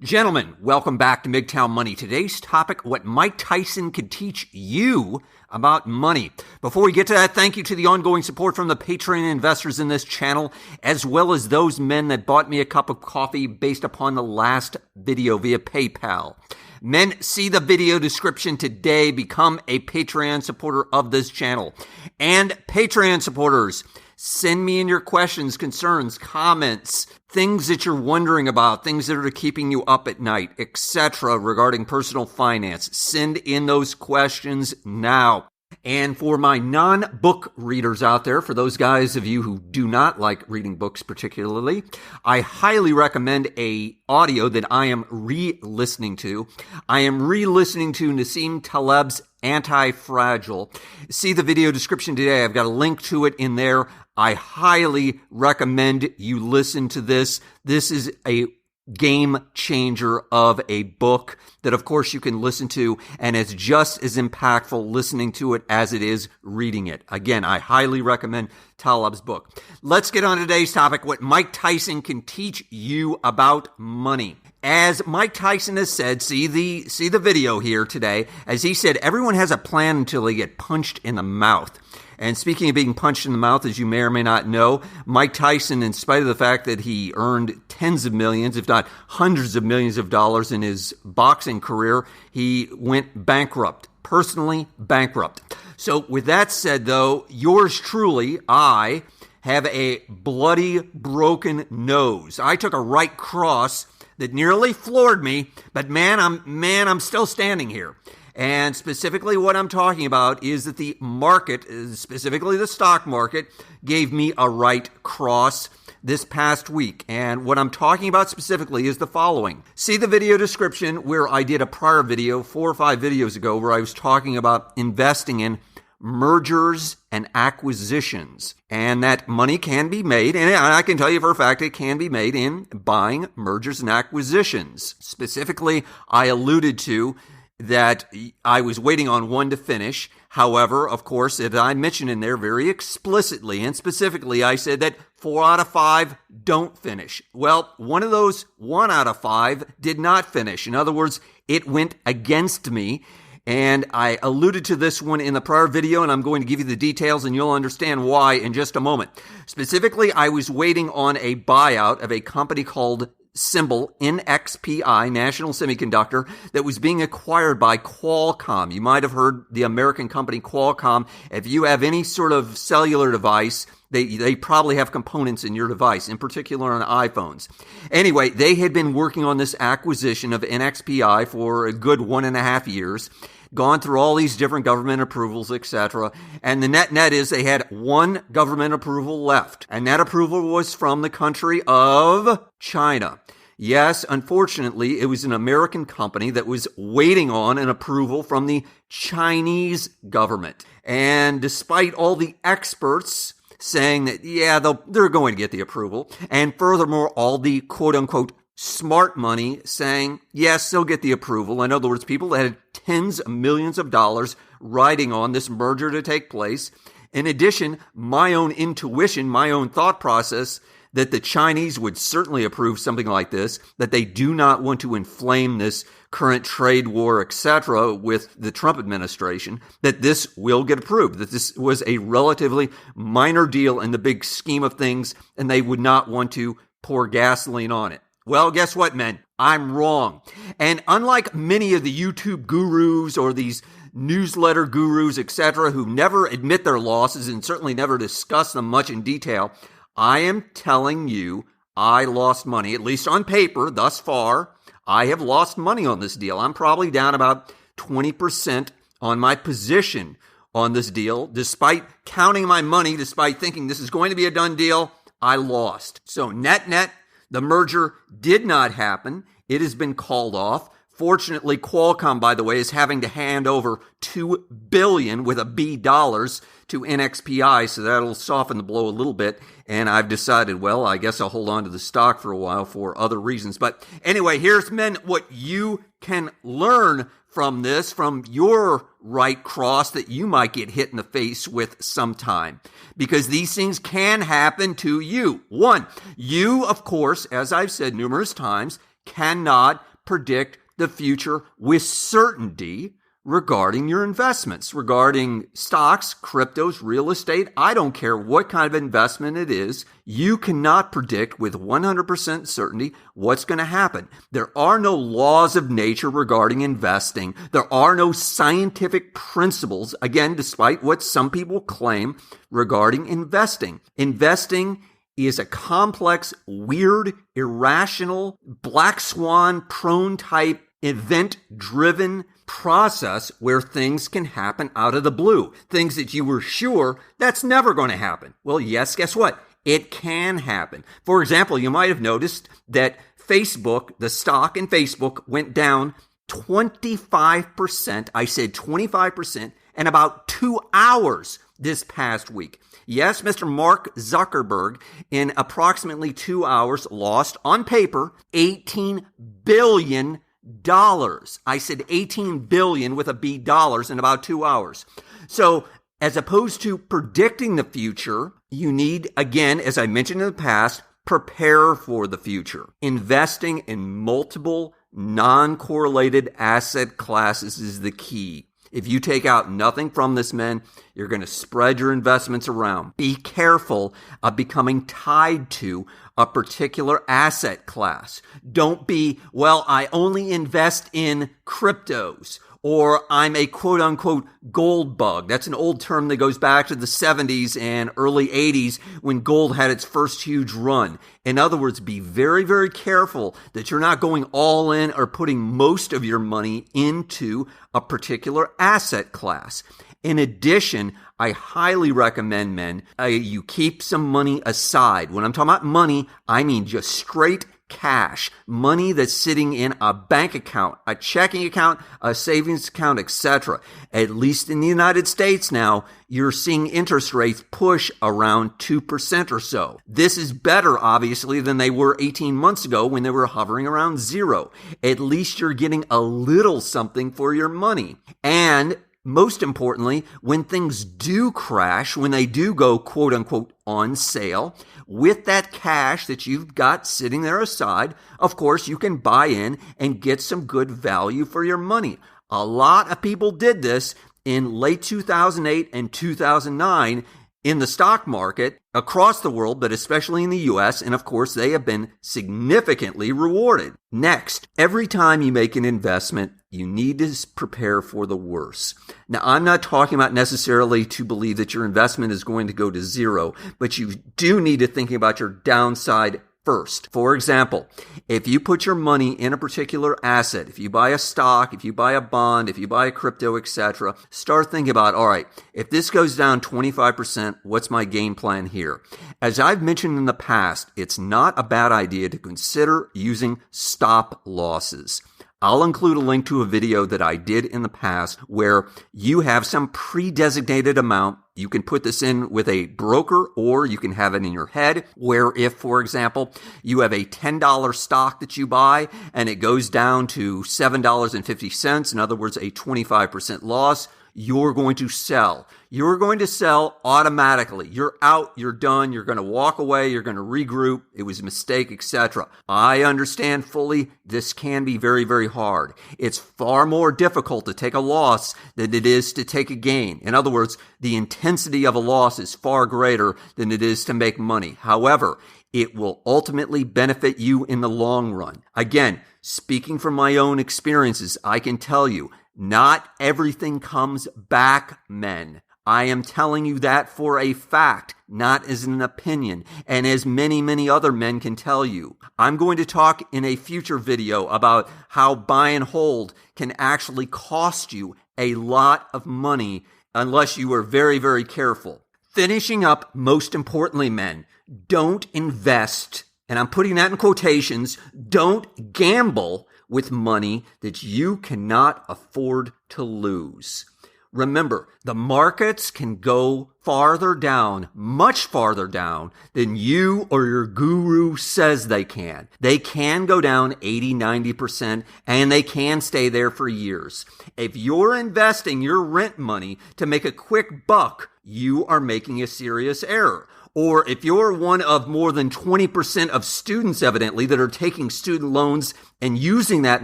Gentlemen, welcome back to MGTOW Money. Today's topic, what Mike Tyson could teach you about money. Before we get to that, thank you to the ongoing support from the Patreon investors in this channel, as well as those men that bought me a cup of coffee based upon the last video via PayPal. Men, see the video description today. Become a Patreon supporter of this channel. And Patreon supporters, send me in your questions, concerns, comments, things that you're wondering about, things that are keeping you up at night, etc. regarding personal finance. Send in those questions now. And for my non-book readers out there, for those guys of you who do not like reading books particularly, I highly recommend a audio that I am re-listening to. I am re-listening to Nassim Taleb's Anti-Fragile. See the video description today. I've got a link to it in there. I highly recommend you listen to this. This is a game changer of a book that, of course, you can listen to, and it's just as impactful listening to it as it is reading it. Again, I highly recommend Taleb's book. Let's get on to today's topic, what Mike Tyson can teach you about money. As Mike Tyson has said, see the video here today, as he said, everyone has a plan until they get punched in the mouth. And speaking of being punched in the mouth, as you may or may not know, Mike Tyson, in spite of the fact that he earned tens of millions, if not hundreds of millions of dollars in his boxing career, he went bankrupt, personally bankrupt. So with that said, though, yours truly, I have a bloody, broken nose. I took a right cross that nearly floored me, but man, I'm still standing here. And specifically what I'm talking about is that the market, specifically the stock market, gave me a right cross this past week. And what I'm talking about specifically is the following. See the video description where I did a prior video 4 or 5 videos ago where I was talking about investing in mergers and acquisitions, and that money can be made, and I can tell you for a fact it can be made in buying mergers and acquisitions. Specifically, I alluded to that I was waiting on one to finish. However, of course, as I mentioned in there very explicitly and specifically, I said that 4 out of 5 don't finish. Well, one of those 1 out of 5 did not finish. In other words, it went against me. And I alluded to this one in the prior video, and I'm going to give you the details, and you'll understand why in just a moment. Specifically, I was waiting on a buyout of a company called symbol NXPI, National Semiconductor, that was being acquired by Qualcomm. You might have heard the American company Qualcomm. If you have any sort of cellular device, they probably have components in your device, in particular on iPhones. Anyway, they had been working on this acquisition of NXPI for a good 1.5 years, gone through all these different government approvals, etc. And the net is they had one government approval left, and that approval was from the country of China. Yes, unfortunately, it was an American company that was waiting on an approval from the Chinese government. And despite all the experts saying that, yeah, they're going to get the approval, and furthermore, all the quote-unquote smart money saying, yes, they'll get the approval. In other words, people that had tens of millions of dollars riding on this merger to take place. In addition, my own intuition, my own thought process, that the Chinese would certainly approve something like this, that they do not want to inflame this current trade war, etc., with the Trump administration, that this will get approved, that this was a relatively minor deal in the big scheme of things, and they would not want to pour gasoline on it. Well, guess what, men? I'm wrong. And unlike many of the YouTube gurus or these newsletter gurus, etc., who never admit their losses and certainly never discuss them much in detail, I am telling you I lost money, at least on paper thus far. I have lost money on this deal. I'm probably down about 20% on my position on this deal. Despite counting my money, despite thinking this is going to be a done deal, I lost. So net, the merger did not happen. It has been called off. Fortunately, Qualcomm, by the way, is having to hand over $2 billion with a B dollars to NXPI, so that'll soften the blow a little bit. And I've decided, well, I guess I'll hold on to the stock for a while for other reasons. But anyway, here's, men, what you can learn from this, from your right cross that you might get hit in the face with sometime. Because these things can happen to you. One, you, of course, as I've said numerous times, cannot predict the future with certainty regarding your investments, regarding stocks, cryptos, real estate. I don't care what kind of investment it is. You cannot predict with 100% certainty what's going to happen. There are no laws of nature regarding investing. There are no scientific principles, again, despite what some people claim regarding investing. Investing is a complex, weird, irrational, black swan prone type, event-driven process where things can happen out of the blue. Things that you were sure that's never going to happen. Well, yes, guess what? It can happen. For example, you might have noticed that Facebook, the stock in Facebook, went down 25%. I said 25% in about 2 hours this past week. Yes, Mr. Mark Zuckerberg, in approximately 2 hours, lost on paper $18 billion. I said 18 billion with a B dollars in about 2 hours. So as opposed to predicting the future, you need, again, as I mentioned in the past, prepare for the future. Investing in multiple non-correlated asset classes is the key. If you take out nothing from this, men, you're going to spread your investments around. Be careful of becoming tied to a particular asset class. Don't be, well, I only invest in cryptos, or I'm a quote-unquote gold bug. That's an old term that goes back to the 70s and early 80s when gold had its first huge run. In other words, be very, very careful that you're not going all in or putting most of your money into a particular asset class. In addition, I highly recommend, men, you keep some money aside. When I'm talking about money, I mean just straight cash, money that's sitting in a bank account, a checking account, a savings account, etc. At least in the United States now, you're seeing interest rates push around 2% or so. This is better, obviously, than they were 18 months ago when they were hovering around 0. At least you're getting a little something for your money. And most importantly, when things do crash, when they do go quote unquote on sale, with that cash that you've got sitting there aside, of course, you can buy in and get some good value for your money. A lot of people did this in late 2008 and 2009 in the stock market across the world, but especially in the U.S., and of course, they have been significantly rewarded. Next, every time you make an investment, you need to prepare for the worst. Now, I'm not talking about necessarily to believe that your investment is going to go to 0, but you do need to think about your downside first. For example, if you put your money in a particular asset, if you buy a stock, if you buy a bond, if you buy a crypto, etc., start thinking about, all right, if this goes down 25%, what's my game plan here? As I've mentioned in the past, it's not a bad idea to consider using stop losses. I'll include a link to a video that I did in the past where you have some pre-designated amount. You can put this in with a broker or you can have it in your head where if, for example, you have a $10 stock that you buy and it goes down to $7.50, in other words, a 25% loss, you're going to sell. You're going to sell automatically. You're out, you're done, you're going to walk away, you're going to regroup, it was a mistake, etc. I understand fully this can be very, very hard. It's far more difficult to take a loss than it is to take a gain. In other words, the intensity of a loss is far greater than it is to make money. However, it will ultimately benefit you in the long run. Again, speaking from my own experiences, I can tell you, not everything comes back, men. I am telling you that for a fact, not as an opinion, and as many, many other men can tell you. I'm going to talk in a future video about how buy and hold can actually cost you a lot of money unless you are very, very careful. Finishing up, most importantly, men, don't invest, and I'm putting that in quotations, don't gamble with money that you cannot afford to lose. Remember, the markets can go farther down, much farther down than you or your guru says they can. They can go down 80, 90%, and they can stay there for years. If you're investing your rent money to make a quick buck, you are making a serious error. or if you're one of more than 20% of students, evidently, that are taking student loans and using that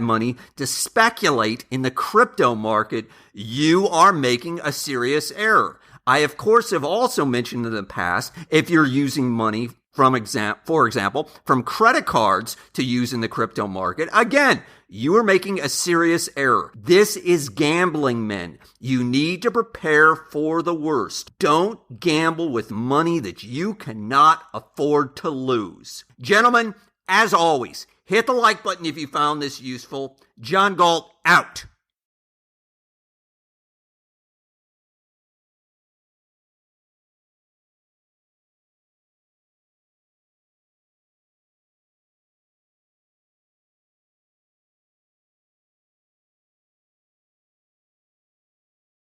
money to speculate in the crypto market, you are making a serious error. I, of course, have also mentioned in the past, if you're using money for example, from credit cards to use in the crypto market, again, you are making a serious error. This is gambling, men. You need to prepare for the worst. Don't gamble with money that you cannot afford to lose. Gentlemen, as always, hit the like button if you found this useful. John Galt, out.